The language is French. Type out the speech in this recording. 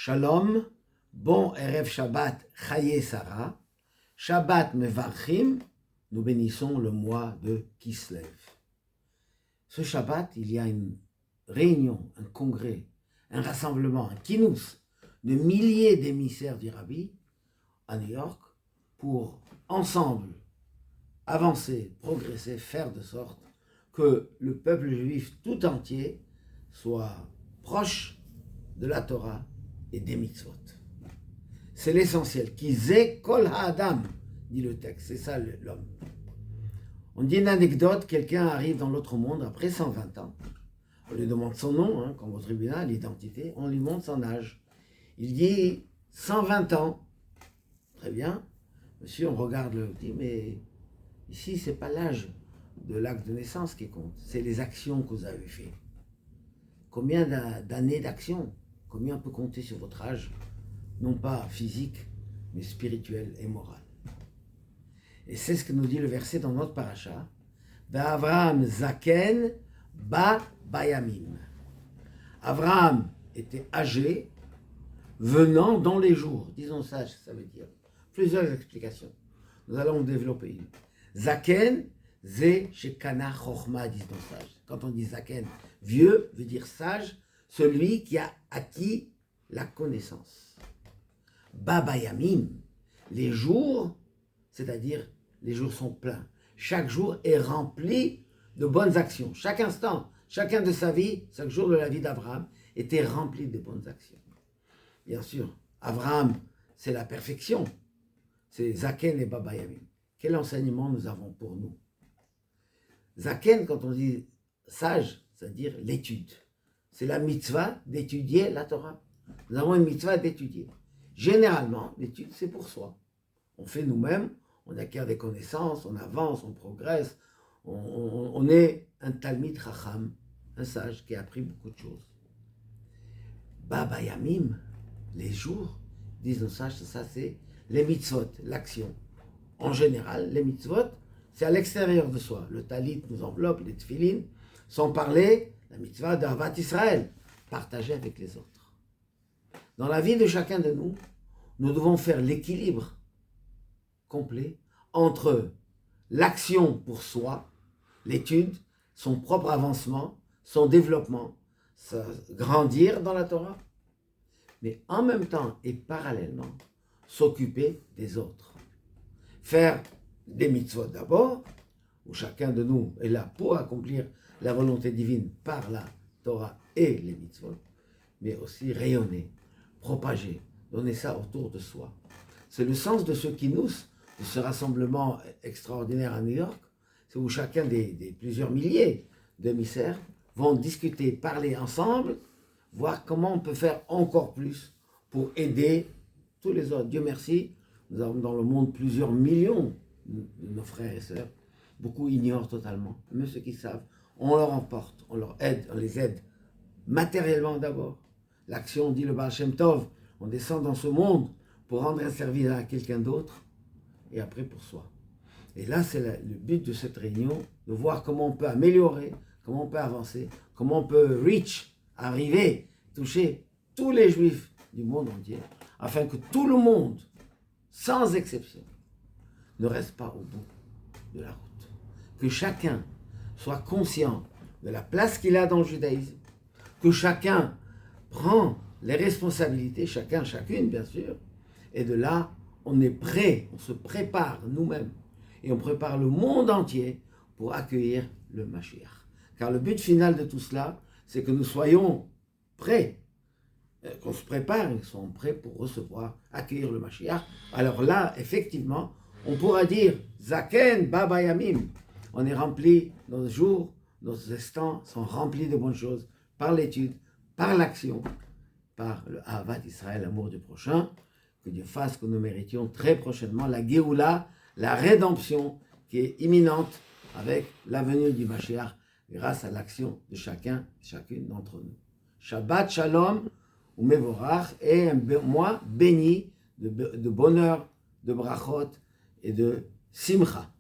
Shalom, bon Erev Shabbat, Chaye Sarah, Shabbat Mevarchim, nous bénissons le mois de Kislev. Ce Shabbat, il y a une réunion, un congrès, un rassemblement, un kinous de milliers d'émissaires du Rabbi à New York pour ensemble avancer, progresser, faire de sorte que le peuple juif tout entier soit proche de la Torah et des mitzvot. C'est l'essentiel. Kizé kol ha'adam, dit le texte. C'est ça l'homme. On dit une anecdote, quelqu'un arrive dans l'autre monde après 120 ans. On lui demande son nom, comme au tribunal, l'identité, on lui montre son âge. Il dit 120 ans. Très bien. Monsieur, on regarde le dit, mais ici, c'est pas l'âge de l'acte de naissance qui compte, c'est les actions que vous avez faites. Combien d'années d'action? Combien peut compter sur votre âge? Non pas physique, mais spirituel et moral. Et c'est ce que nous dit le verset dans notre paracha. Avraham zaken ba bayamim. Avraham était âgé, venant dans les jours. Disons ça veut dire. Plusieurs explications. Nous allons développer une. Zaken, ze shekana chochma, disent nos sages. Quand on dit zaken, vieux, veut dire sage, celui qui a acquis la connaissance. Babayamim, les jours, c'est-à-dire les jours sont pleins. Chaque jour est rempli de bonnes actions. Chaque instant, chacun de sa vie, chaque jour de la vie d'Abraham était rempli de bonnes actions. Bien sûr, Abraham, c'est la perfection. C'est Zaken et Babayamim. Quel enseignement nous avons pour nous? Zaken, quand on dit sage, c'est-à-dire l'étude. C'est la mitzvah d'étudier la Torah. Nous avons une mitzvah d'étudier. Généralement, l'étude, c'est pour soi. On fait nous-mêmes, on acquiert des connaissances, on avance, on progresse. On est un Talmid Chacham, un sage qui a appris beaucoup de choses. Baba Yamim, les jours, disent nos sages, ça c'est les mitzvot, l'action. En général, les mitzvot, c'est à l'extérieur de soi. Le talit nous enveloppe, les tfilin, sans parler la mitzvah d'Avat Israël, partagée avec les autres. Dans la vie de chacun de nous, nous devons faire l'équilibre complet entre l'action pour soi, l'étude, son propre avancement, son développement, grandir dans la Torah, mais en même temps et parallèlement, s'occuper des autres. Faire des mitzvot d'abord, où chacun de nous est là pour accomplir la volonté divine par la Torah et les mitzvot, mais aussi rayonner, propager, donner ça autour de soi. C'est le sens de ce kinous, de ce rassemblement extraordinaire à New York, c'est où chacun des plusieurs milliers d'émissaires vont discuter, parler ensemble, voir comment on peut faire encore plus pour aider tous les autres. Dieu merci, nous avons dans le monde plusieurs millions de nos frères et sœurs. Beaucoup ignorent totalement, même ceux qui savent. On leur emporte, on leur aide, on les aide matériellement d'abord. L'action, dit le Baal Shem Tov, on descend dans ce monde pour rendre un service à quelqu'un d'autre et après pour soi. Et là, c'est le but de cette réunion, de voir comment on peut améliorer, comment on peut avancer, comment on peut arriver, toucher tous les juifs du monde entier, afin que tout le monde, sans exception, ne reste pas au bout de la route. Que chacun soit conscient de la place qu'il a dans le judaïsme, que chacun prend les responsabilités, chacun, chacune bien sûr, et de là, on est prêt, on se prépare nous-mêmes, et on prépare le monde entier pour accueillir le Mashiach. Car le but final de tout cela, c'est que nous soyons prêts, qu'on se prépare, et qu'on soit prêts pour recevoir, accueillir le Mashiach. Alors là, effectivement, on pourra dire, Zaken Baba Yamim, on est rempli, nos jours, nos instants sont remplis de bonnes choses, par l'étude, par l'action, par le Ahavat Israël, l'amour du prochain. Que Dieu fasse que nous méritions très prochainement la Géoula, la rédemption qui est imminente avec la venue du Mashiach grâce à l'action de chacune d'entre nous. Shabbat Shalom ou Mevorach, et un mois béni de bonheur, de brachot et de simcha.